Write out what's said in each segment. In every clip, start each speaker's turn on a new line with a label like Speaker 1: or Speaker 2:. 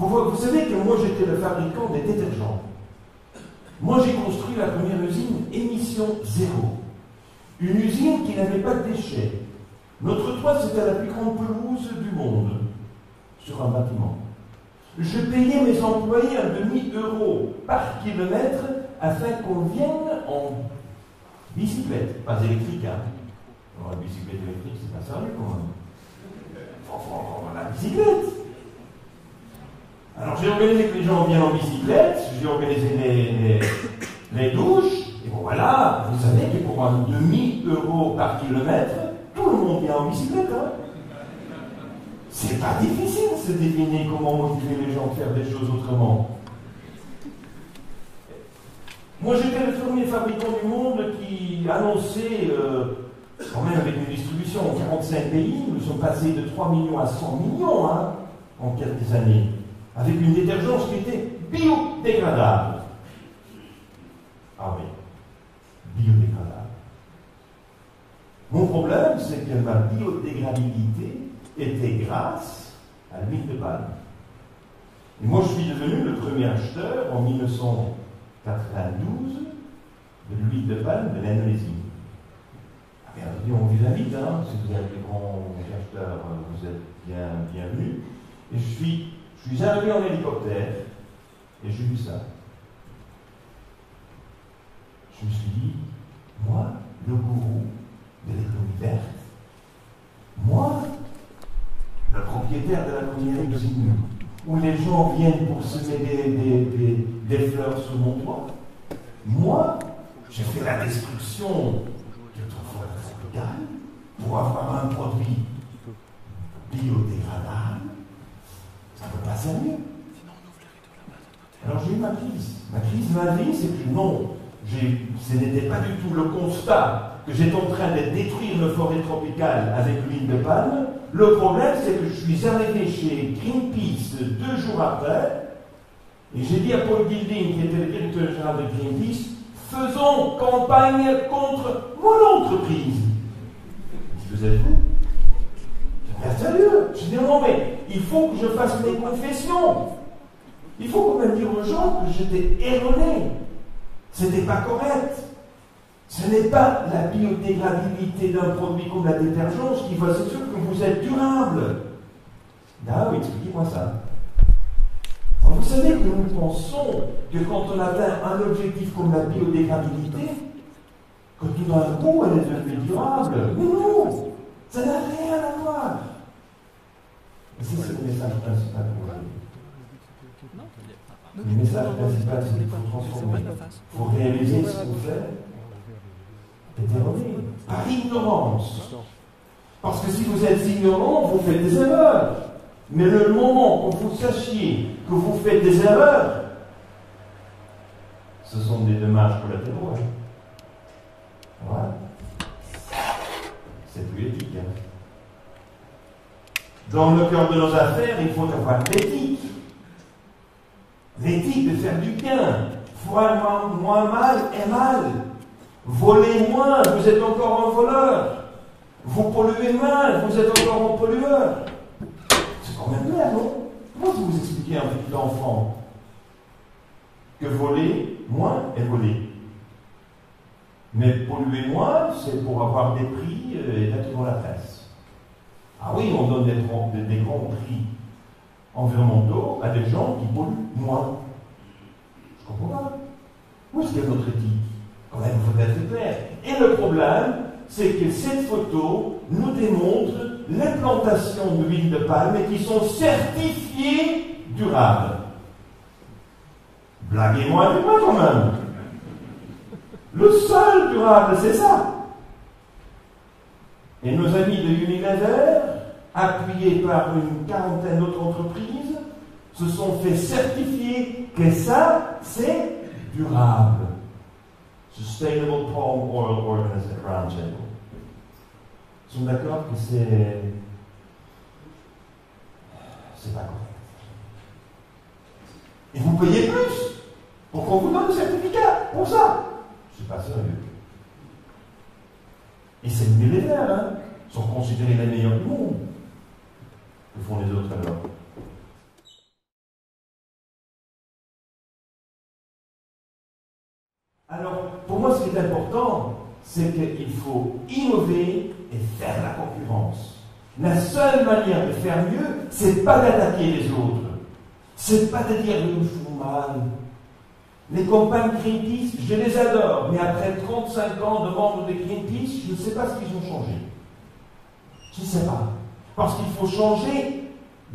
Speaker 1: Vous savez que moi j'étais le fabricant des détergents. Moi j'ai construit la première usine émission zéro. Une usine qui n'avait pas de déchets. Notre toit c'était la plus grande pelouse du monde sur un bâtiment. Je payais mes employés 1,5 € par kilomètre afin qu'on vienne en bicyclette, pas électrique. Hein. Alors, la bicyclette électrique, c'est pas sérieux quand même. Faut la bicyclette. Alors j'ai organisé que les gens viennent en bicyclette, j'ai organisé les douches, et bon voilà, vous savez que pour 1,5 € par kilomètre, tout le monde vient en bicyclette. Hein. C'est pas difficile de se deviner comment motiver les gens à faire des choses autrement. Moi j'étais le premier fabricant du monde qui annonçait, quand même avec une distribution en 45 pays, nous sommes passés de 3 millions à 100 millions hein, en quelques années, avec une détergence qui était biodégradable. Ah oui, biodégradable. Mon problème, c'est que ma biodégradabilité était grâce à l'huile de palme. Et moi, je suis devenu le premier acheteur en 1992 de l'huile de palme de l'Indonésie. Ah bien entendu, on vous invite, hein, si vous êtes des grands acheteurs, vous êtes bienvenus. Et je suis arrivé en hélicoptère et j'ai vu ça. Je me suis dit, moi, le gourou de l'économie verte, moi, le propriétaire de la première usine, où les gens viennent pour semer des fleurs sur mon toit, moi, j'ai fait la destruction d'autrefois tropicale pour avoir un produit biodégradable. Ça ne peut pas servir. Alors j'ai eu ma crise. Ma crise de ma vie, c'est que non, ce n'était pas du tout le constat que j'étais en train de détruire une forêt tropicale avec l'huile de palme. Le problème, c'est que je suis arrivé chez Greenpeace 2 jours après, et j'ai dit à Paul Gilding, qui était le directeur général de Greenpeace, faisons campagne contre mon entreprise. Vous êtes fous? C'est bien sérieux. Je dis non, mais il faut que je fasse mes confessions. Il faut quand même dire aux gens que j'étais erroné. C'était pas correct. Ce n'est pas la biodégradabilité d'un produit comme la détergence qui va s'assurer que vous êtes durable. Ah oui, expliquez-moi ça. Alors vous savez que nous pensons que quand on atteint un objectif comme la biodégradabilité, que tout d'un coup elle est devenue durable. Mais non, ça n'a rien à voir. Et c'est le message principal pour aujourd'hui. Le message principal, c'est qu'il faut transformer. Il faut réaliser ce qu'on fait. C'est erroné, par ignorance. Parce que si vous êtes ignorant, vous faites des erreurs. Mais le moment où vous sachiez que vous faites des erreurs, ce sont des dommages collatéraux. Voilà. C'est plus éthique. Hein. Dans le cœur de nos affaires, il faut avoir l'éthique. L'éthique de faire du bien. Faire moins mal est mal. Volez moins, vous êtes encore un voleur. Vous polluez moins, vous êtes encore un pollueur. C'est quand même clair, non? Comment vous expliquez à un petit enfant que voler moins est voler? Mais polluer moins, c'est pour avoir des prix et d'être dans la presse. Ah oui, on donne des grands prix environnementaux à des gens qui polluent moins. Je comprends pas. Où est-ce qu'il y a notre éthique? Quand même, il faut être clair. Et le problème, c'est que cette photo nous démontre les plantations d'huile de palme qui sont certifiées durables. Blaguez-moi avec moi quand même. Le seul durable, c'est ça. Et nos amis de Unilever, appuyés par une quarantaine d'autres entreprises, se sont fait certifier que ça, c'est durable. Sustainable Palm Oil Roundtable. Ils sont d'accord que c'est pas correct. Et vous payez plus pour qu'on vous donne le certificat pour ça. C'est pas sérieux. Et c'est millénaire, hein, sont considérés les meilleurs du monde. Que font les autres alors? Alors, pour moi, ce qui est important, c'est qu'il faut innover et faire la concurrence. La seule manière de faire mieux, c'est pas d'attaquer les autres. C'est pas de dire ils nous font mal. Les campagnes Greenpeace, je les adore, mais après 35 ans de membres de Greenpeace, je ne sais pas ce qu'ils ont changé. Je ne sais pas. Parce qu'il faut changer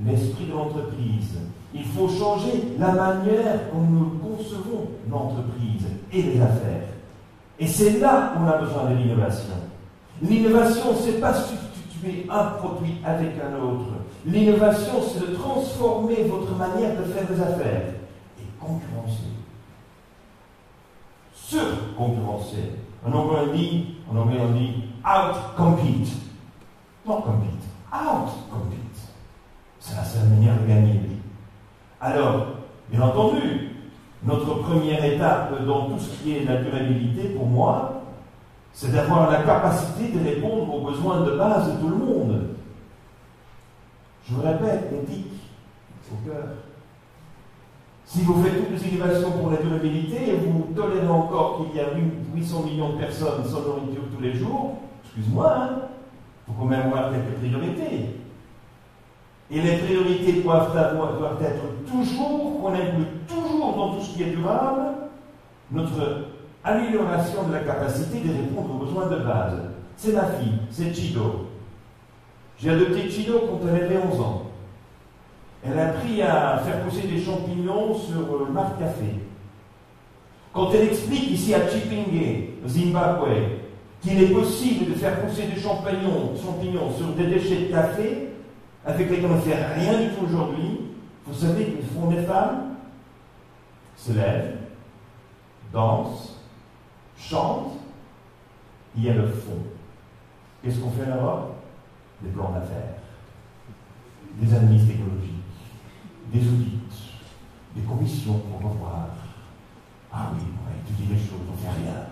Speaker 1: l'esprit de l'entreprise. Il faut changer la manière dont nous concevons l'entreprise et les affaires. Et c'est là qu'on a besoin de l'innovation. L'innovation, ce n'est pas substituer un produit avec un autre. L'innovation, c'est de transformer votre manière de faire des affaires et concurrencer. Sur-concurrencer. En anglais, on dit out-compete. Non compete, out-compete. C'est la seule manière de gagner. Alors, bien entendu, notre première étape dans tout ce qui est la durabilité, pour moi, c'est d'avoir la capacité de répondre aux besoins de base de tout le monde. Je vous répète, l'éthique, au cœur. Si vous faites toutes les innovations pour la durabilité et vous tolérez encore qu'il y a 800 millions de personnes sans nourriture tous les jours, excuse-moi, il faut quand même avoir quelques priorités. Et les priorités doivent être toujours, qu'on inclut toujours dans tout ce qui est durable, notre amélioration de la capacité de répondre aux besoins de base. C'est ma fille, c'est Chido. J'ai adopté Chido quand elle avait 11 ans. Elle a appris à faire pousser des champignons sur le Mar Café. Quand elle explique ici à Chipinge, au Zimbabwe, qu'il est possible de faire pousser des champignons sur des déchets de café, avec lesquels on ne fait rien du tout aujourd'hui, vous savez que le fond des femmes se lève, danse, chante, il y a le fond. Qu'est-ce qu'on fait en Europe? Des plans d'affaires, des analyses technologiques, des audits, des commissions pour revoir. Ah oui, on va étudier les choses, on ne fait rien.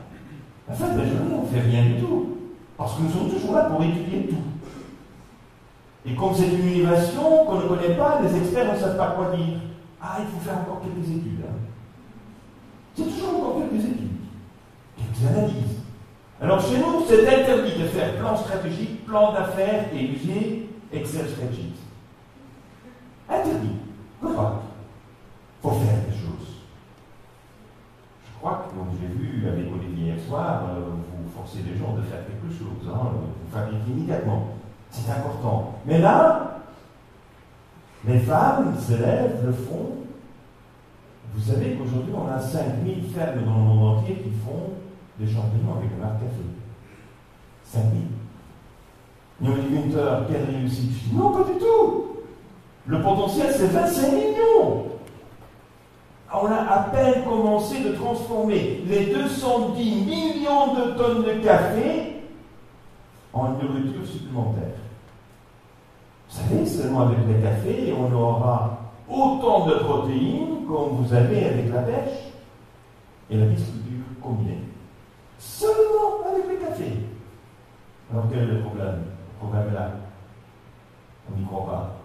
Speaker 1: En fait, la journée, on ne fait rien du tout. Parce que nous sommes toujours là pour étudier tout. Et comme c'est une innovation qu'on ne connaît pas, les experts ne savent pas quoi dire. Ah, il faut faire encore quelques études. C'est toujours encore quelques études, quelques analyses. Alors chez nous, c'est interdit de faire plan stratégique, plan d'affaires et user Excel spreadsheet. Interdit. Pourquoi? Il faut faire des choses. Je crois que, comme j'ai vu avec Olivier hier soir, vous forcez les gens de faire quelque chose. Vous fabriquez immédiatement. C'est important. Mais là, les femmes se lèvent, le font. Vous savez qu'aujourd'hui, on a 5000 fermes dans le monde entier qui font des champignons avec le Mar Café. 5000. Ils ont dit, Günther, quelle réussite? Je dis, non, pas du tout. Le potentiel, c'est 25 millions. On a à peine commencé de transformer les 210 millions de tonnes de café en nourriture supplémentaire. Vous savez, seulement avec le café, on aura autant de protéines comme vous avez avec la pêche et la pisciculture combinée. Seulement avec le café. Alors quel est le problème? Le problème est là. On n'y croit pas.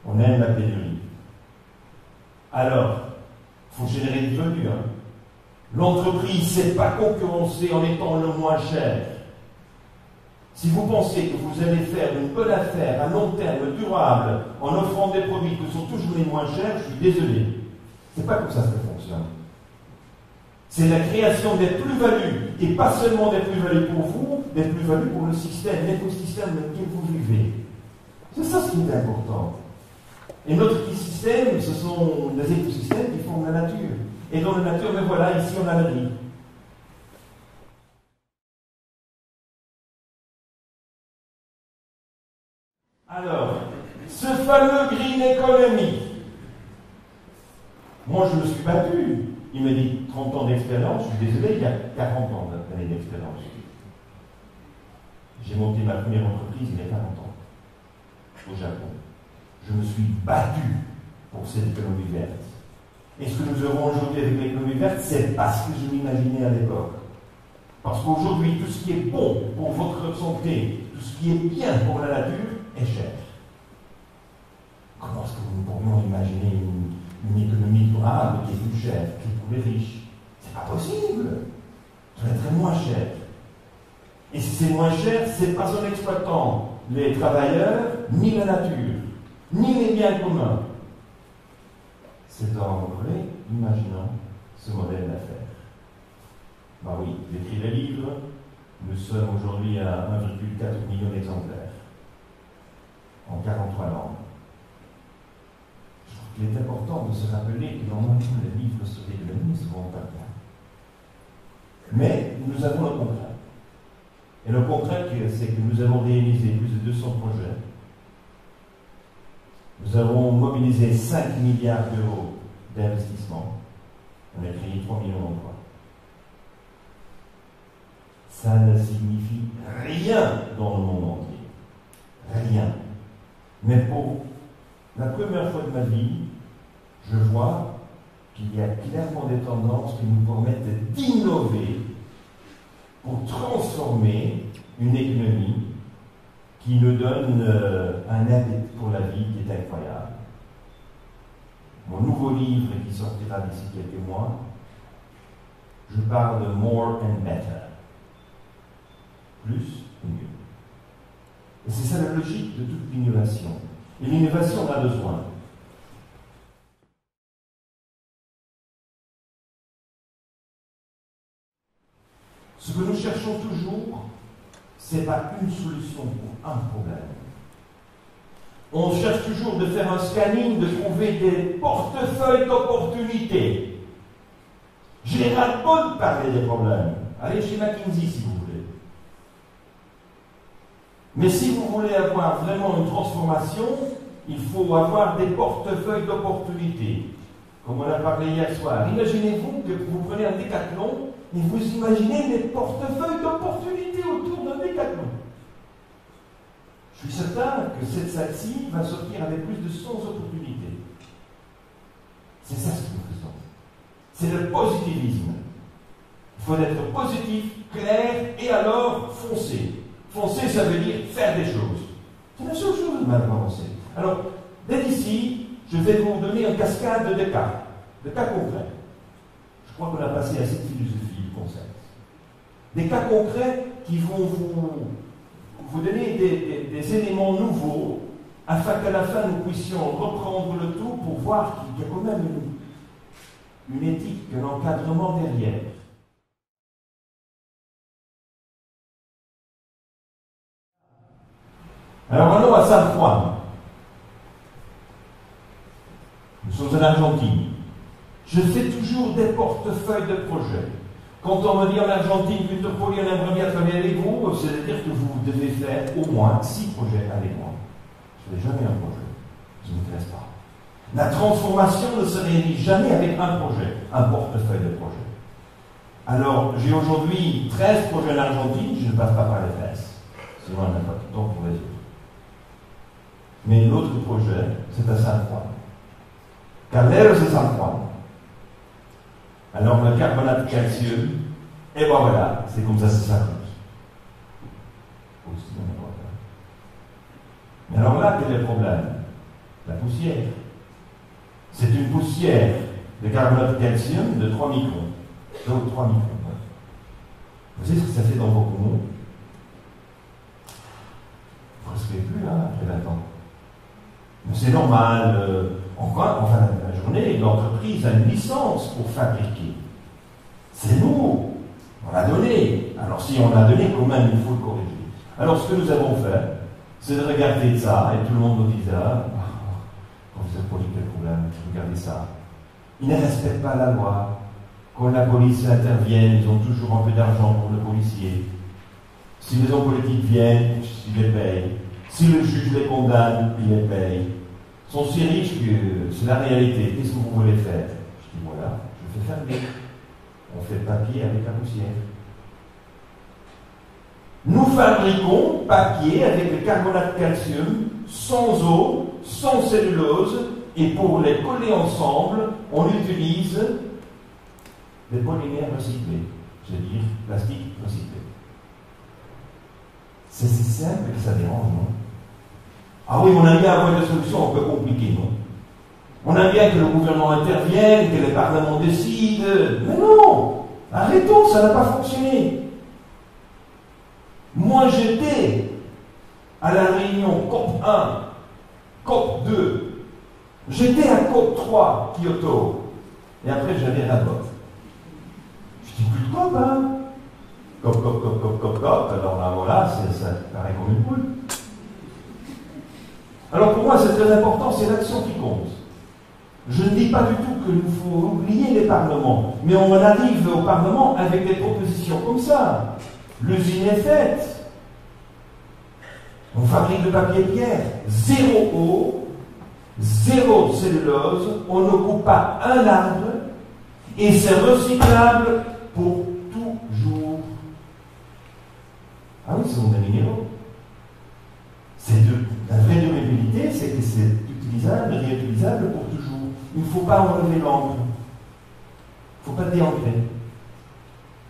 Speaker 1: On aime la pénurie. Alors, il faut générer du revenu. L'entreprise ne s'est pas concurrencée en étant le moins cher. Si vous pensez que vous allez faire une bonne affaire à long terme, durable, en offrant des produits qui sont toujours les moins chers, je suis désolé. C'est pas comme ça que ça fonctionne. C'est la création des plus-values, et pas seulement des plus-values pour vous, des plus-values pour le système, l'écosystème dans lequel vous vivez. C'est ça ce qui est important. Et notre écosystème, ce sont des écosystèmes qui forment la nature. Et dans la nature, mais voilà, ici on a le riz. Alors, ce fameux Green Economy, moi je me suis battu. Il m'a dit 30 ans d'expérience, je suis désolé, il y a 40 ans d'années d'expérience. J'ai monté ma première entreprise il y a 40 ans, au Japon. Je me suis battu pour cette économie verte. Et ce que nous aurons aujourd'hui avec l'économie verte, c'est pas ce que je m'imaginais à l'époque. Parce qu'aujourd'hui, tout ce qui est bon pour votre santé, tout ce qui est bien pour la nature, est cher. Comment est-ce que nous pourrions imaginer une économie durable qui est plus chère, qui est pour les riches? C'est C'est pas possible. Ça va être moins cher. Et si c'est moins cher, c'est pas en exploitant les travailleurs, ni la nature, ni les biens communs. C'est en réimaginant ce modèle d'affaires. Ben oui, j'écris le livre. Nous sommes aujourd'hui à 1,4 million d'exemplaires en 43 langues. Je trouve qu'il est important de se rappeler que dans les livres sur l'économie ne vont pas bien. Mais nous avons le concret. Et le concret, c'est que nous avons réalisé plus de 200 projets. Nous avons mobilisé 5 milliards d'euros d'investissement. On a créé 3 millions d'emplois. Ça ne signifie rien dans le monde entier. Rien. Mais pour la première fois de ma vie, je vois qu'il y a clairement des tendances qui nous permettent d'innover pour transformer une économie qui nous donne un appétit pour la vie qui est incroyable. Mon nouveau livre qui sortira d'ici quelques mois, je parle de more and better. Plus et mieux. Et c'est ça la logique de toute l'innovation. Et l'innovation, on a besoin. Ce que nous cherchons toujours, ce n'est pas une solution pour un problème. On cherche toujours de faire un scanning, de trouver des portefeuilles d'opportunités. J'ai ras-le-bol de parler des problèmes. Allez chez McKinsey si vous voulez. Mais si vous voulez avoir vraiment une transformation, il faut avoir des portefeuilles d'opportunités. Comme on a parlé hier soir. Imaginez-vous que vous prenez un décathlon et vous imaginez des portefeuilles d'opportunités autour d'un décathlon. Je suis certain que cette salle-ci va sortir avec plus de 100 opportunités. C'est ça ce que nous faisons. C'est le positivisme. Il faut être positif, clair, et alors foncer. Foncer, ça veut dire faire des choses. C'est la seule chose de mal avancer. Alors, dès ici, je vais vous donner une cascade de cas concrets. Je crois qu'on a passé à cette philosophie du concept. Des cas concrets qui vont vous donner des éléments nouveaux afin qu'à la fin nous puissions reprendre le tout pour voir qu'il y a quand même une éthique, un encadrement derrière. Alors allons à San Juan. Nous sommes en Argentine. Je fais toujours des portefeuilles de projets. Quand on me dit en Argentine, Victor Poli, on aimerait bien travailler avec vous, c'est-à-dire que vous devez faire au moins 6 projets avec moi. Je ne fais jamais un projet. Ça ne m'intéresse pas. La transformation ne se réalise jamais avec un projet, un portefeuille de projets. Alors, j'ai aujourd'hui 13 projets en Argentine, je ne passe pas par les 13. Sinon, on n'a pas de temps pour les autres. Mais l'autre projet, c'est à San Juan. Calderos de San Juan. Alors le carbonate de calcium, et ben voilà, c'est comme ça que ça s'arrête. Mais alors là, quel est le problème? La poussière. C'est une poussière de carbonate de calcium de 3 microns. Donc 3 microns. Vous savez ce que ça fait dans vos poumons? Vous ne respirez plus, hein, après 20 ans. Mais c'est normal. En fin de la journée, l'entreprise a une licence pour fabriquer. C'est nous. On l'a donné. Alors si on l'a donné, quand même, il faut le corriger. Alors ce que nous avons fait, c'est de regarder ça, et tout le monde nous disait, professeur Poli, quel problème, regardez ça. Ils ne respectent pas la loi. Quand la police intervient, ils ont toujours un peu d'argent pour le policier. Si les hommes politiques viennent, ils les payent. Si le juge les condamne, il les paye. Ils sont si riches que c'est la réalité. Qu'est-ce que vous voulez faire? Je dis voilà, je fais fermer. On fait le papier avec la poussière. Nous fabriquons papier avec le carbonate de calcium, sans eau, sans cellulose, et pour les coller ensemble, on utilise des polymères recyclés, c'est-à-dire plastique recyclé. C'est si simple que ça dérange, non? Ah oui, on aime bien avoir des solutions un peu compliquées, non? On aime bien que le gouvernement intervienne, que les parlements décident. Mais non! Arrêtons, ça n'a pas fonctionné. Moi, j'étais à la réunion COP 1, COP 2, j'étais à COP 3, Kyoto, et après j'avais Rabot. Je dis plus de COP, hein. COP, alors là, voilà, ça paraît comme une poule. Alors pour moi, c'est très important, c'est l'action qui compte. Je ne dis pas du tout qu'il faut oublier les parlements, mais on arrive au Parlement avec des propositions comme ça. L'usine est faite. On fabrique le papier pierre. 0 eau, 0 cellulose, on ne coupe pas un arbre, et c'est recyclable pour toujours. Ah oui, ce sont des minéraux. La vraie durabilité, c'est que c'est utilisable, réutilisable pour toujours. Il ne faut pas enlever l'encre. Il ne faut pas déancrer.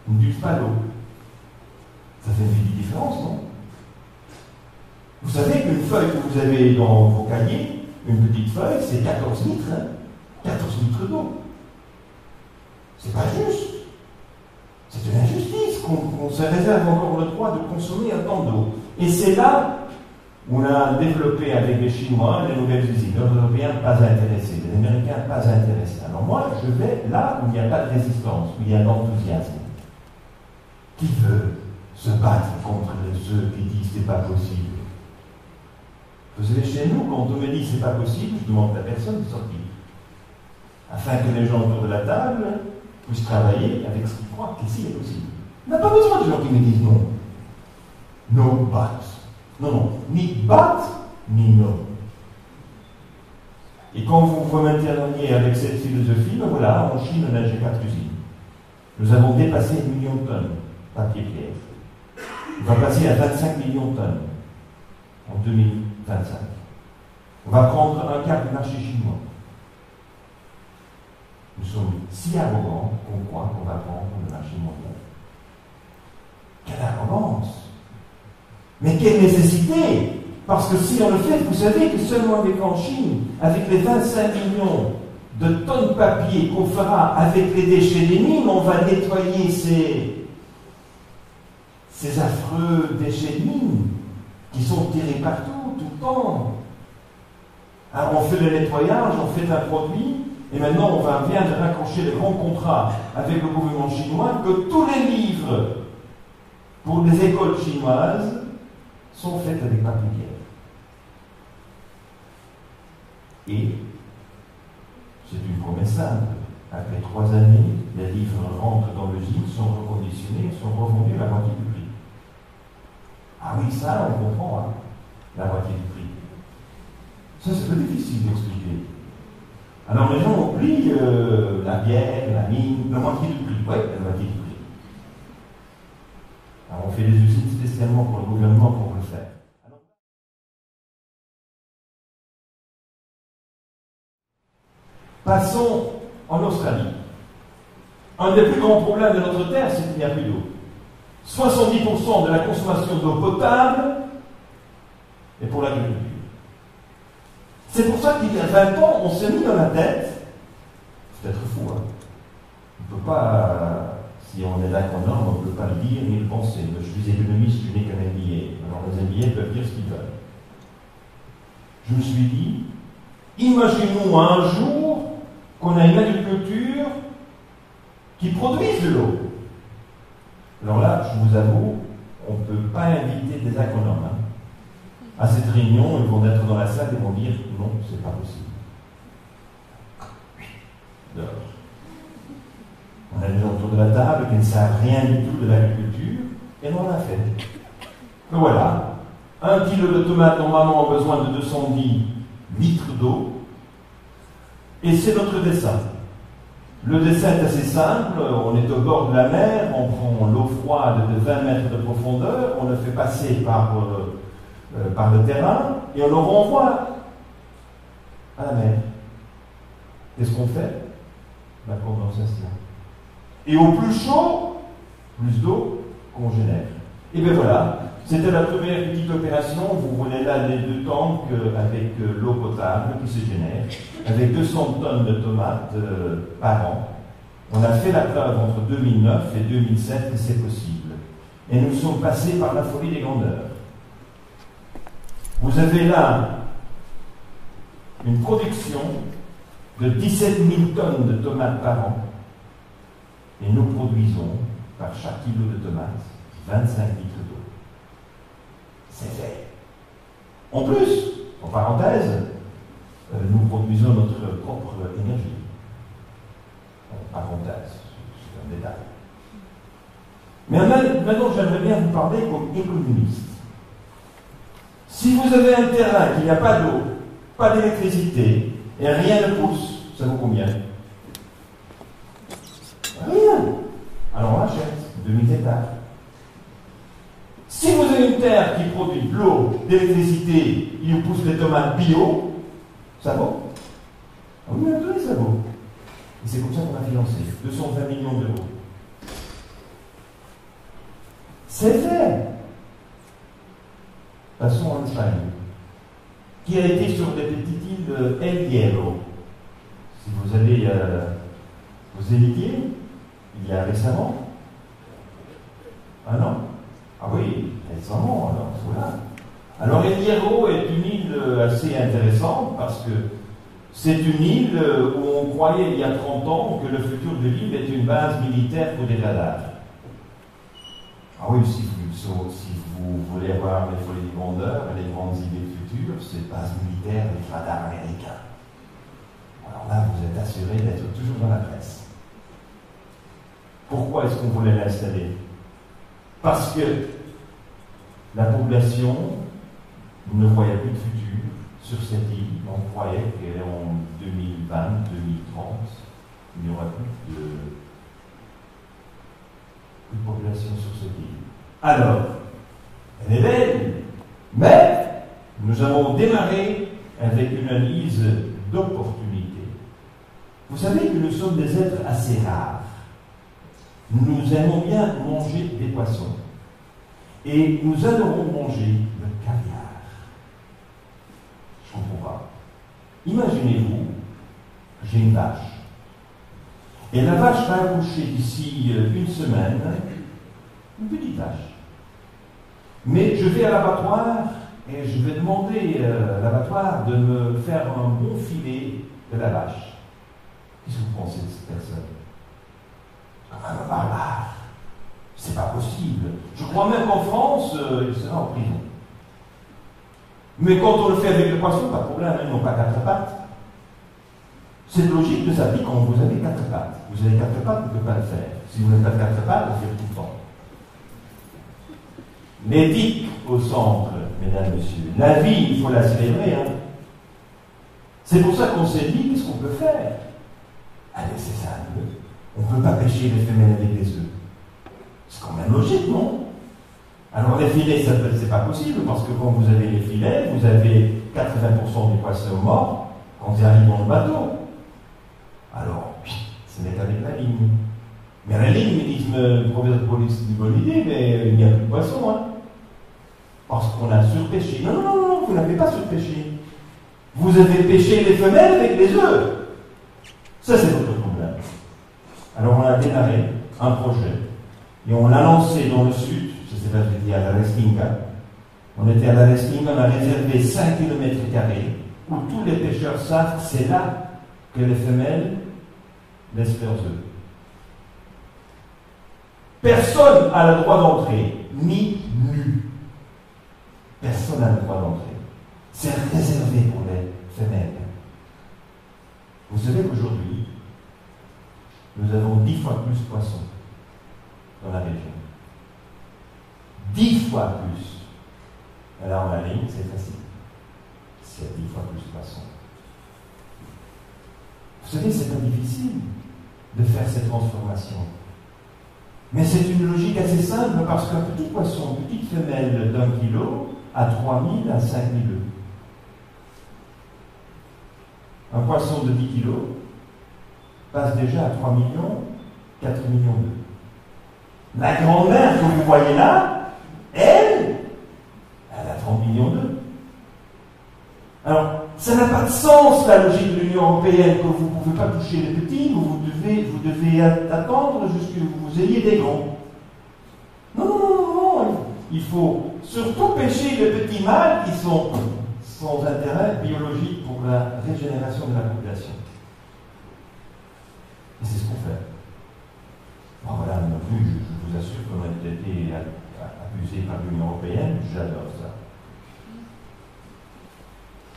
Speaker 1: On n'utilise pas l'eau. Ça fait une petite différence, non? Vous savez qu'une feuille que vous avez dans vos cahiers, une petite feuille, c'est 14 litres. Hein? 14 litres d'eau. C'est pas juste. C'est une injustice qu'on se réserve encore le droit de consommer autant d'eau. Et c'est là où on a développé avec les Chinois les nouvelles usines. Les Européens pas intéressés, les Américains pas intéressés. Alors moi, je vais là où il n'y a pas de résistance, où il y a l'enthousiasme. Qui veut se battre contre ceux qui disent c'est pas possible? Vous savez, chez nous, quand on me dit c'est pas possible, je demande à la personne de sortir. Afin que les gens autour de la table puissent travailler avec ce qu'ils croient qu'ici est possible. On n'a pas besoin de gens qui me disent non. No, but. Non, ni but, ni non. Et quand vous m'interveniez avec cette philosophie, ben voilà, en Chine, on a déjà 4 usines. Nous avons dépassé 1 million de tonnes papier-pierre. On va passer à 25 millions de tonnes en 2025. On va prendre un quart du marché chinois. Nous sommes si arrogants qu'on croit qu'on va prendre le marché mondial. Quelle arrogance! Mais quelle nécessité! Parce que si on le fait, vous savez que seulement avec en Chine, avec les 25 millions de tonnes de papier qu'on fera avec les déchets des mines, on va nettoyer ces affreux déchets de mines qui sont tirés partout, tout le temps. Alors on fait le nettoyage, on fait un produit, et maintenant on vient de raccrocher le grand contrat avec le gouvernement chinois que tous les livres pour les écoles chinoises sont faits avec papier-pierre. Et c'est une promesse simple. Après 3 années, les livres rentrent dans l'usine, sont reconditionnés, sont revendus à la moitié du prix. Ah oui, ça, on comprend, hein, la moitié du prix. Ça, c'est peu difficile d'expliquer. Alors les gens oublient la bière, la mine, la moitié du prix. Oui, la moitié du prix. Alors on fait des usines spécialement pour le gouvernement pour le faire. Passons en Australie. Un des plus grands problèmes de notre terre, c'est qu'il n'y a plus d'eau. 70% de la consommation d'eau potable est pour l'agriculture. C'est pour ça qu'il y a 20 ans, on s'est mis dans la tête, c'est peut-être fou, hein. On ne peut pas, si on est là qu'on a, on ne peut pas le dire ni le penser. Je suis économiste, je n'ai qu'un MBA. Alors les MBA peuvent dire ce qu'ils veulent. Je me suis dit, imaginons un jour qu'on a une agriculture qui produise de l'eau. Alors là, je vous avoue, on ne peut pas inviter des agronomes. Hein. À cette réunion, ils vont être dans la salle et vont dire non, c'est pas possible. Dehors. On a des gens autour de la table qui ne savent rien du tout de l'agriculture et on l'a fait. Et voilà, 1 kilo de tomates normalement a besoin de 210 litres d'eau et c'est notre dessin. Le dessin est assez simple, on est au bord de la mer, on prend l'eau froide de 20 mètres de profondeur, on le fait passer par le terrain et on le renvoie à la mer. Qu'est-ce qu'on fait? La condensation. Et au plus chaud, plus d'eau qu'on génère. Et bien voilà, c'était la première petite opération. Vous voyez là les 2 tanks avec l'eau potable qui se génère, avec 200 tonnes de tomates par an. On a fait la preuve entre 2009 et 2007 que c'est possible. Et nous sommes passés par la folie des grandeurs. Vous avez là une production de 17 000 tonnes de tomates par an. Et nous produisons, par chaque kilo de tomates, 25 litres d'eau. C'est fait. En plus, en parenthèse, nous produisons notre propre énergie. En parenthèse, c'est un détail. Mais maintenant, j'aimerais bien vous parler comme économiste. Si vous avez un terrain qui n'a pas d'eau, pas d'électricité, et rien ne pousse, ça vaut combien? Rien. Alors on achète 2000 hectares. Si vous avez une terre qui produit de l'eau, d'électricité, il vous pousse les tomates bio, ça vaut. Ah oui, ça vaut. Et c'est comme ça qu'on a financé 220 millions d'euros. C'est fait. Passons en Espagne, qui a été sur des petites îles El Hierro. Si vous allez aux Héliquiers, il y a récemment. Ah non? Ah oui, récemment, alors, voilà. Alors El Hierro est une île assez intéressante parce que c'est une île où on croyait il y a 30 ans que le futur de l'île est une base militaire pour des radars. Ah oui, si vous voulez avoir les folies de grandeur et les grandes idées futures, c'est base militaire des radars américains. Alors là, vous êtes assuré d'être toujours dans la presse. Pourquoi est-ce qu'on voulait l'installer? Parce que la population ne voyait plus de futur sur cette île. On croyait qu'en 2020, 2030, il n'y aura plus de population sur cette île. Alors, elle est belle, mais nous avons démarré avec une analyse d'opportunité. Vous savez que nous sommes des êtres assez rares. Nous aimons bien manger des poissons. Et nous adorons manger le caviar. Je ne comprends pas. Imaginez-vous que j'ai une vache. Et la vache va accoucher d'ici une semaine, une petite vache. Mais je vais à l'abattoir et je vais demander à l'abattoir de me faire un bon filet de la vache. Qu'est-ce que vous pensez de cette personne? Un barbare. C'est pas possible. Je crois même qu'en France, il sera en prison. Mais quand on le fait avec le poisson, pas de problème, ils n'ont pas quatre pattes. Cette logique ne s'applique quand vous avez quatre pattes. Vous avez quatre pattes, vous ne pouvez pas le faire. Si vous n'avez pas quatre pattes, on fait tout le temps. L'éthique au centre, mesdames, messieurs. La vie, il faut la célébrer. Hein. C'est pour ça qu'on s'est dit, qu'est-ce qu'on peut faire? Allez, c'est ça. On ne peut pas pêcher les femelles avec les œufs. C'est quand même logique, non? Alors les filets, c'est pas possible, parce que quand vous avez les filets, vous avez 80% des poissons morts quand ils arrivent dans le bateau. Alors, ce n'est qu'avec la ligne. Mais à la ligne, ils disent, le professeur de police, c'est une bonne idée, mais il n'y a plus de poissons, hein. Parce qu'on a surpêché. Non, non, non, non, vous n'avez pas surpêché. Vous avez pêché les femelles avec les œufs. Ça, c'est votre problème. Alors, on a démarré un projet et on l'a lancé dans le sud. Je ne sais pas si je dis à la Restinga. On était à la Restinga, on a réservé 5 km où tous les pêcheurs savent que c'est là que les femelles laissent leurs œufs. Personne n'a le droit d'entrer, ni nu. Personne n'a le droit d'entrer. C'est réservé pour les femelles. Vous savez qu'aujourd'hui, nous avons 10 fois plus de poissons dans la région. 10 fois plus. Alors, en ligne, c'est facile. C'est 10 fois plus de poissons. Vous savez, c'est pas difficile de faire cette transformation. Mais c'est une logique assez simple parce qu'un petit poisson, une petite femelle d'1 kilo, a 3000 à 5000 œufs. Un poisson de 10 kilos passe déjà à 3 millions, 4 millions d'œufs. La grand-mère que vous voyez là, elle a 30 millions d'œufs. Alors, ça n'a pas de sens la logique de l'Union européenne que vous ne pouvez pas toucher les petits, vous devez attendre jusqu'à ce que vous ayez des grands. Non, non, non, non, il faut surtout pêcher les petits mâles qui sont sans intérêt biologique pour la régénération de la population. Et c'est ce qu'on fait. Bon, voilà, non plus, je vous assure qu'on a été abusé par l'Union européenne, j'adore ça.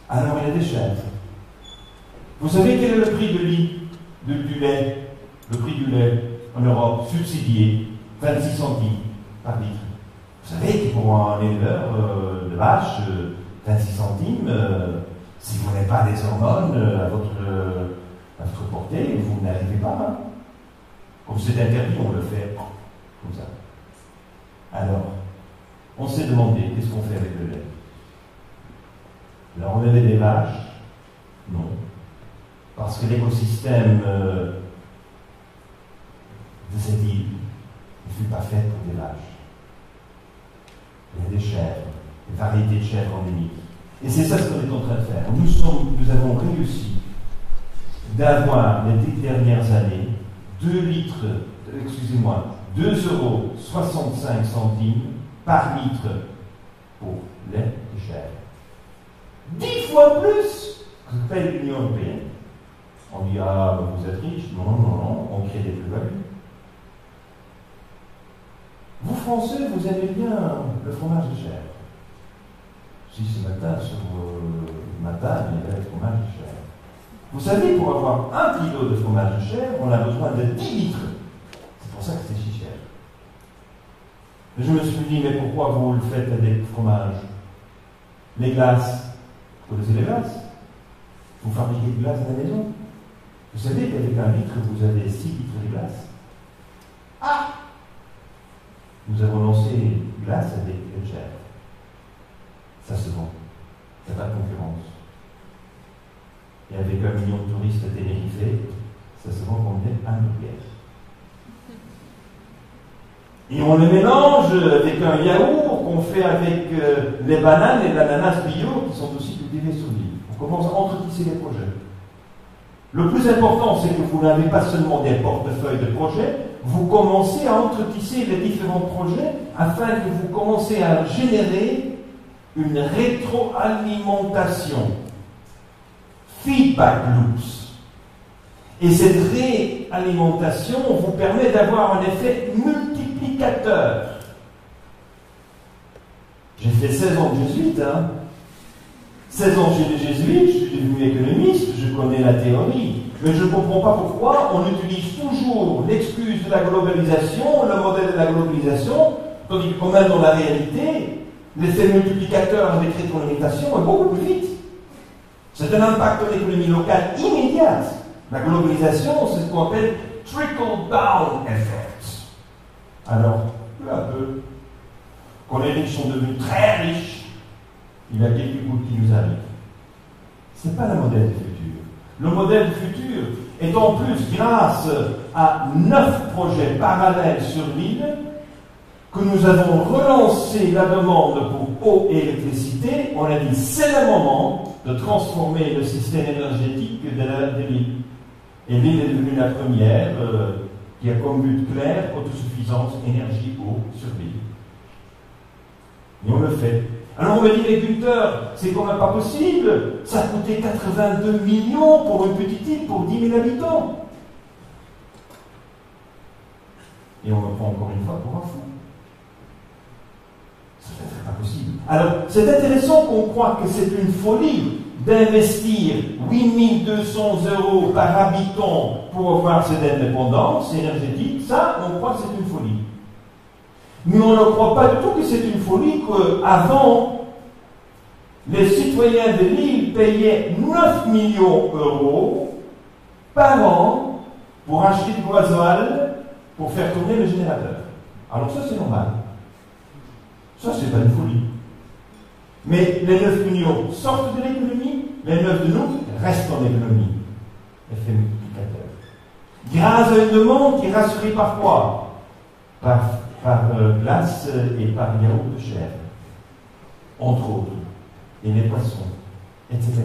Speaker 1: Alors il y a des chèvres. Vous savez quel est le prix du lait? Le prix du lait en Europe, subsidié, 26 centimes par litre. Vous savez que pour un éleveur de vache, 26 centimes, si vous n'avez pas des hormones à votre portée, vous n'arrivez pas. Hein. Comme c'est interdit, on le fait comme ça. Alors, on s'est demandé, qu'est-ce qu'on fait avec le lait? Alors, on avait des vaches? Non. Parce que l'écosystème de cette île ne fut pas fait pour des vaches. Il y a des chèvres, des variétés de chèvres endémiques. Et c'est ça ce qu'on est en train de faire. Nous avons réussi d'avoir les 10 dernières années 2,65 € par litre pour lait de chèvre. 10 fois plus que paye l'Union européenne. On dit, ah, vous êtes riche. Non, non, non, on crée des plus-values. Vous, Français, vous aimez bien le fromage de chèvre. Si ce matin, sur ma table, il y avait le fromage de chèvre. Vous savez, pour avoir 1 kilo de fromage de chèvre, on a besoin de 10 litres. C'est pour ça que c'est si cher. Je me suis dit, mais pourquoi vous le faites avec le fromage? Les glaces. Vous connaissez les glaces? Vous fabriquez des glaces à la maison. Vous savez qu'avec 1 litre, vous avez 6 litres de glace. Ah! Nous avons lancé glace avec le chèvre. Ça se vend. Il n'y a pas de concurrence. Et avec 1 million de touristes à Tenerife, ça se vend combien? 1 milliard. Et on le mélange avec un yaourt qu'on fait avec les bananes et l'ananas bio qui sont aussi cultivés sur l'île. On commence à entretisser les projets. Le plus important, c'est que vous n'avez pas seulement des portefeuilles de projets, vous commencez à entretisser les différents projets afin que vous commencez à générer une rétroalimentation. Feedback loops. Et cette réalimentation vous permet d'avoir un effet multiplicateur. J'ai fait 16 ans de jésuite, 16 ans chez les jésuites, je suis devenu économiste, je connais la théorie, mais je ne comprends pas pourquoi on utilise toujours l'excuse de la globalisation, le modèle de la globalisation, tandis que quand même dans la réalité, l'effet multiplicateur avec rétroalimentation est beaucoup plus vite. C'est un impact sur l'économie locale immédiate. La globalisation, c'est ce qu'on appelle trickle-down effect. Alors, peu à peu, quand les riches sont devenus très riches, il y a quelques gouttes qui nous arrivent. Ce n'est pas le modèle du futur. Le modèle du futur est en plus, grâce à 9 projets parallèles sur l'île, que nous avons relancé la demande pour eau et électricité. On a dit c'est le moment de transformer le système énergétique de l'île. Et l'île est devenue la première qui a comme but clair autosuffisance énergie-eau sur l'île. Et on le fait. Alors on me dit, l'agriculteur, c'est quand même pas possible. Ça a coûté 82 millions pour une petite île, pour 10 000 habitants. Et on me prend encore une fois pour un fou. C'est pas possible. Alors, c'est intéressant qu'on croit que c'est une folie d'investir 8 200 € par habitant pour avoir cette indépendance énergétique. Ça, on croit que c'est une folie. Mais on ne croit pas du tout que c'est une folie qu'avant, les citoyens de l'île payaient 9 millions € par an pour acheter du gasoil pour faire tourner le générateur. Alors ça, c'est normal. Ça, c'est pas une folie. Mais les 9 millions sortent de l'économie, les 9 de nous restent en économie. Effet multiplicateur. Grâce à une demande qui est rassurée par quoi? Par glace et par yaourt de chèvre, entre autres, et les poissons, etc.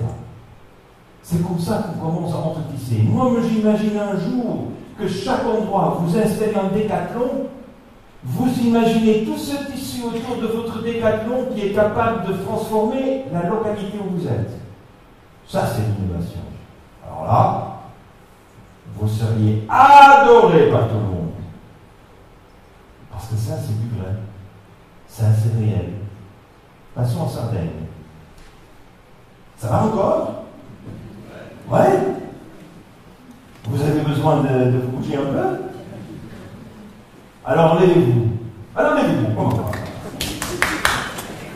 Speaker 1: C'est comme ça qu'on commence à entretisser. Moi, j'imagine un jour que chaque endroit, vous installez un décathlon, vous imaginez tout ce tissu autour de votre décathlon qui est capable de transformer la localité où vous êtes. Ça, c'est l'innovation. Alors là, vous seriez adoré par tout le monde. Parce que ça, c'est du vrai. Ça, c'est réel. Passons en Sardaigne. Ça va encore? Ouais? Vous avez besoin de vous bouger un peu? Alors, levez-vous. Alors, levez-vous. Comment?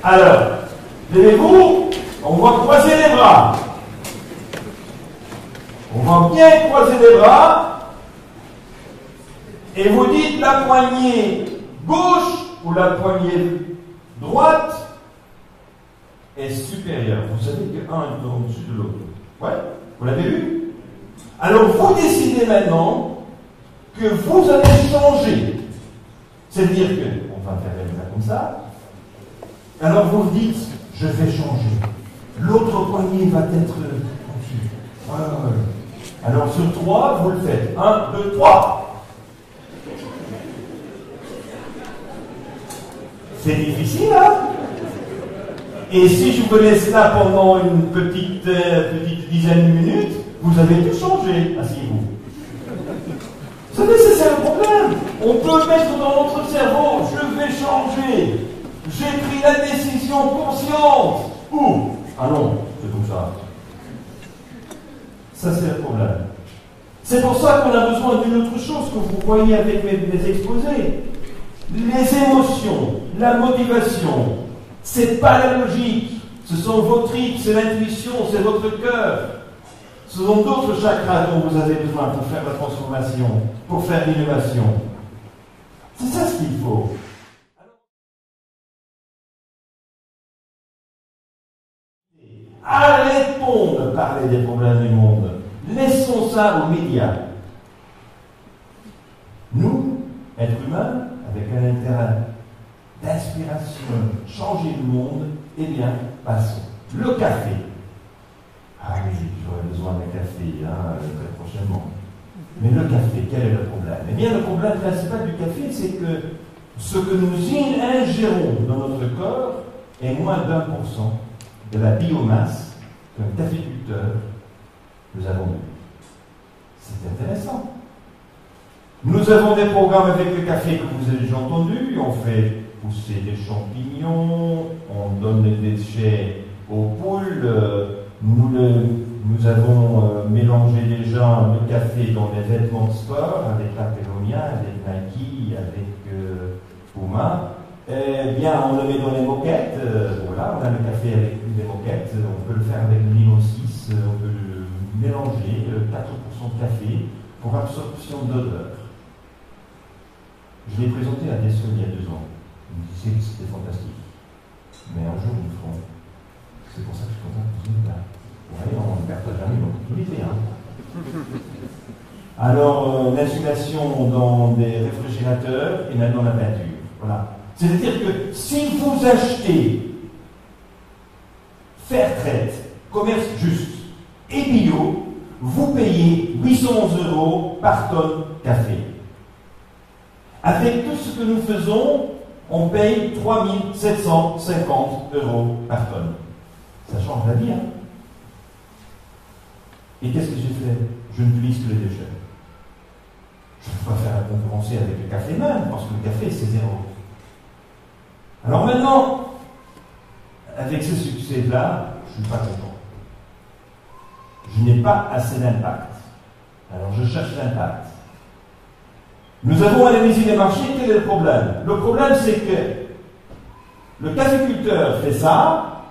Speaker 1: Alors, levez-vous. On va croiser les bras. On va bien croiser les bras. Et vous dites la poignée gauche ou la poignée droite est supérieure. Vous savez qu'un est au-dessus de l'autre. Ouais? Vous l'avez vu? Alors, vous décidez maintenant que vous allez changer. C'est-à-dire que, on va faire ça comme ça. Alors vous dites, je vais changer. L'autre poignet va être au-dessus. Alors sur 3, vous le faites. 1, 2, 3. C'est difficile, hein? Et si je vous laisse là pendant une petite dizaine de minutes, vous avez tout changé. Asseyez-vous. Vous savez, c'est ça le problème. On peut mettre dans notre cerveau, je vais changer. J'ai pris la décision consciente. Ou, ah non, c'est comme ça. Ça, c'est le problème. C'est pour ça qu'on a besoin d'une autre chose que vous voyez avec mes exposés. Les émotions, la motivation, c'est pas la logique. Ce sont vos tripes, c'est l'intuition, c'est votre cœur. Ce sont d'autres chakras dont vous avez besoin pour faire la transformation, pour faire l'innovation. C'est ça ce qu'il faut. Arrêtons de parler des problèmes du monde. Laissons ça aux médias. Nous, êtres humains, avec un intérêt d'inspiration, changer le monde, eh bien, passons. Le café. Ah oui, j'aurais besoin d'un café, très prochainement. Mais le café, quel est le problème? Eh bien, le problème principal du café, c'est que ce que nous ingérons dans notre corps est moins d'1% de la biomasse qu'un caféculteur nous avons eu. C'est intéressant. Nous avons des programmes avec le café que vous avez déjà entendu. On fait pousser des champignons, on donne des déchets aux poules. Nous avons mélangé déjà le café dans les vêtements de sport avec la Péromia, avec Nike, avec Puma. Eh bien, on le met dans les moquettes. Voilà, on a le café avec des moquettes. On peut le faire avec le Nino 6. On peut mélanger 4% de café pour absorption d'odeur. Je l'ai présenté à Dessau il y a 2 ans. Il me disait que c'était fantastique. Mais un jour, ils le feront. C'est pour ça que je suis content que vous êtes là. Vous voyez, on ne perd pas jamais l'opportunité. Alors, l'insulation dans des réfrigérateurs et maintenant la peinture. Voilà. C'est-à-dire que si vous achetez Fairtrade, commerce juste et bio, vous payez 811 € par tonne café. Avec tout ce que nous faisons, on paye 3 750 € par tonne. Ça change la vie, hein? Et qu'est-ce que j'ai fait? Je n'utilise que les déchets. Je ne peux pas faire la concurrencer avec le café même, parce que le café, c'est 0. Alors maintenant, avec ce succès-là, je ne suis pas content. Je n'ai pas assez d'impact. Alors je cherche l'impact. Nous avons analysé les marchés, quel est le problème? Le problème, c'est que le caféculteur fait ça,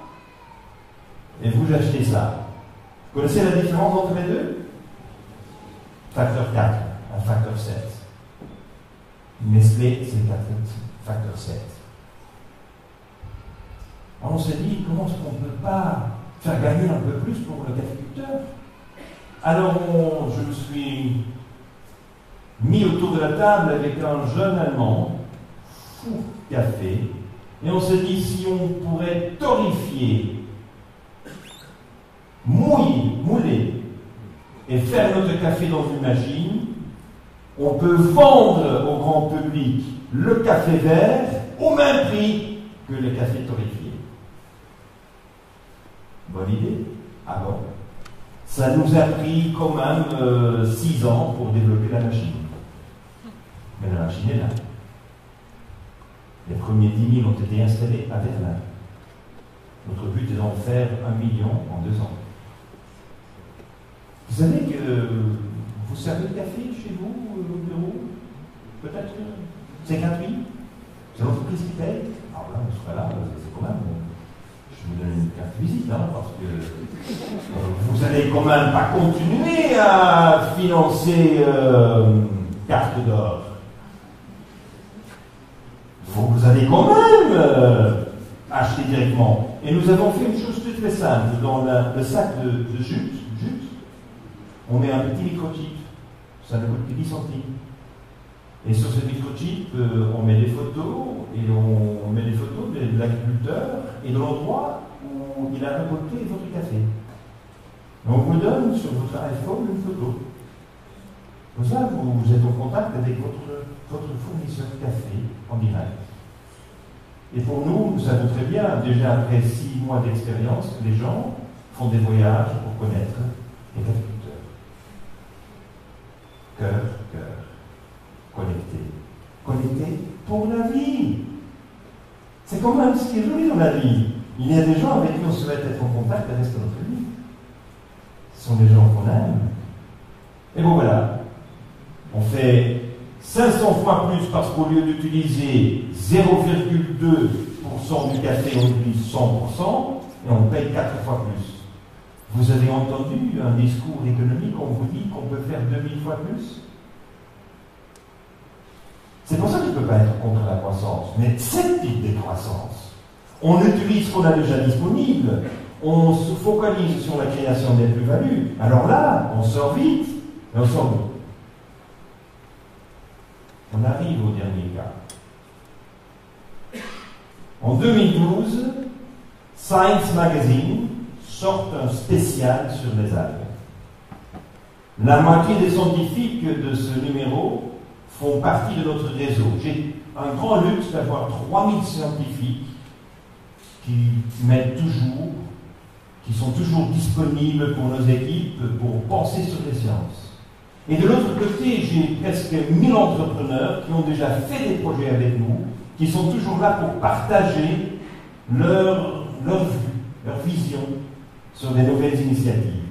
Speaker 1: et vous achetez ça. Vous connaissez la différence entre les deux? Facteur 4, un facteur 7. Nestlé, c'est facteur 7. Alors on s'est dit, comment est-ce qu'on ne peut pas faire gagner un peu plus pour le caféculteur? Alors je me suis mis autour de la table avec un jeune Allemand, fou café, et on s'est dit si on pourrait torréfier mouler et faire notre café dans une machine, on peut vendre au grand public le café vert au même prix que le café torréfié. Bonne idée? Ah bon? Ça nous a pris quand même 6 ans pour développer la machine. Mais la machine est là. Les premiers 10 000 ont été installés à Berlin. Notre but est d'en faire 1 million en 2 ans. Vous savez que vous servez le café chez vous, au bureau? Peut-être? C'est gratuit? C'est l'entreprise qui paye? Alors là, on sera là, c'est quand même... Je vous donne une carte visite, hein, parce que vous n'allez quand même pas continuer à financer carte d'or. Vous allez quand même acheter directement. Et nous avons fait une chose très simple. Dans le sac de jute, on met un petit microchip. Ça ne coûte que 10 centimes. Et sur ce microchip, on met des photos, et on met des photos de l'agriculteur et de l'endroit où il a récolté votre café. Et on vous donne sur votre iPhone une photo. Comme ça, vous êtes en contact avec votre fournisseur de café en direct. Et pour nous savons très bien, déjà après 6 mois d'expérience, que les gens font des voyages pour connaître les agriculteurs. Cœur. Connecté pour la vie. C'est quand même ce qui est joli dans la vie. Il y a des gens avec qui on souhaite être en contact le reste de notre vie. Ce sont des gens qu'on aime. Et bon voilà, on fait 500 fois plus parce qu'au lieu d'utiliser 0,2% du café, on utilise 100% et on paye 4 fois plus. Vous avez entendu un discours économique, on vous dit qu'on peut faire 2000 fois plus? C'est pour ça qu'il ne peut pas être contre la croissance. Mais cette type de croissance, on utilise ce qu'on a déjà disponible, on se focalise sur la création des plus-values. Alors là, on sort vite, et on sort vite. On arrive au dernier cas. En 2012, Science Magazine sort un spécial sur les algues. La moitié des scientifiques de ce numéro font partie de notre réseau. J'ai un grand luxe d'avoir 3000 scientifiques qui m'aident toujours, qui sont toujours disponibles pour nos équipes pour penser sur les sciences. Et de l'autre côté, j'ai presque 1000 entrepreneurs qui ont déjà fait des projets avec nous, qui sont toujours là pour partager leur vue, leur vision sur des nouvelles initiatives.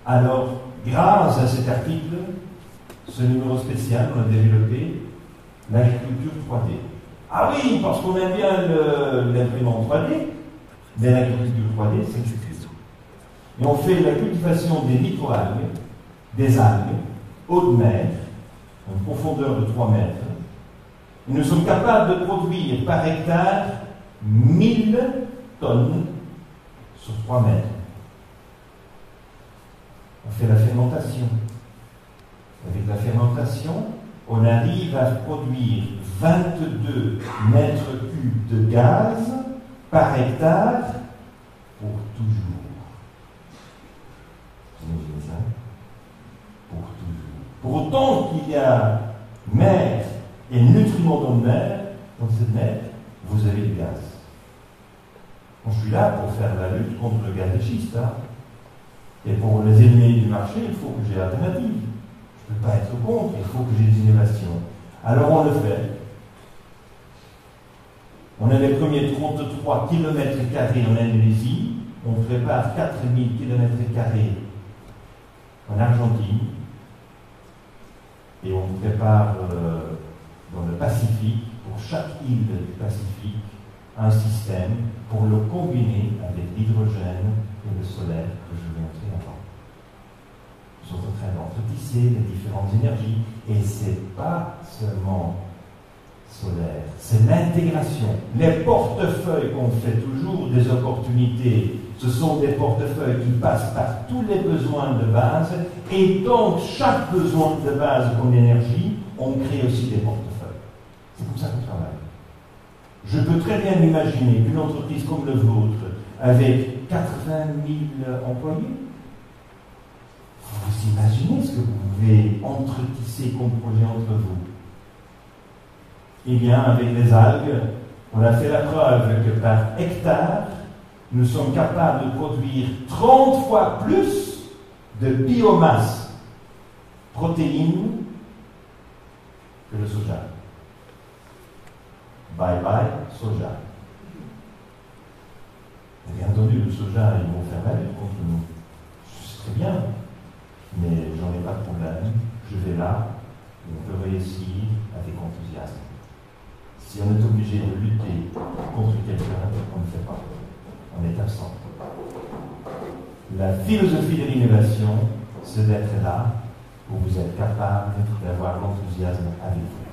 Speaker 1: Alors, grâce à cet article, ce numéro spécial, on a développé l'agriculture 3D. Ah oui, parce qu'on aime bien l'imprimante 3D, mais l'agriculture 3D, c'est suffisant. Et on fait la cultivation des microalgues, des algues, haute mer, en profondeur de 3 mètres. Et nous sommes capables de produire par hectare 1000 tonnes sur 3 mètres. On fait la fermentation. Avec la fermentation, on arrive à produire 22 mètres cubes de gaz par hectare pour toujours. Vous imaginez ça? Pour toujours. Pour autant qu'il y a mer et nutriments dans cette mer, vous avez du gaz. Bon, je suis là pour faire la lutte contre le gaz de schiste. Hein. Et pour les ennemis du marché, il faut que j'ai l'alternative. Je ne peux pas être contre, il faut que j'ai des innovations. Alors on le fait. On a les premiers 33 km² en Indonésie, on prépare 4000 km² en Argentine, et on prépare dans le Pacifique, pour chaque île du Pacifique, un système pour le combiner avec l'hydrogène et le solaire que je vais montrer avant. Nous sommes en train d'entretisser les différentes énergies, et ce n'est pas seulement solaire, c'est l'intégration. Les portefeuilles qu'on fait toujours des opportunités, ce sont des portefeuilles qui passent par tous les besoins de base, et dans chaque besoin de base comme énergie, on crée aussi des portefeuilles. C'est comme ça qu'on travaille. Je peux très bien imaginer qu'une entreprise comme le vôtre, avec 80 000 employés. Vous imaginez ce que vous pouvez entretisser comme projet entre vous? Eh bien, avec les algues, on a fait la preuve que par hectare, nous sommes capables de produire 30 fois plus de biomasse protéine que le soja. Bye bye, soja. Et bien entendu, le soja, ils vont faire la lutte contre nous. C'est très bien, mais j'en ai pas de problème. Je vais là où on peut réussir avec enthousiasme. Si on est obligé de lutter contre quelqu'un, on ne fait pas. On est absent. La philosophie de l'innovation, c'est d'être là où vous êtes capable d'avoir l'enthousiasme avec vous.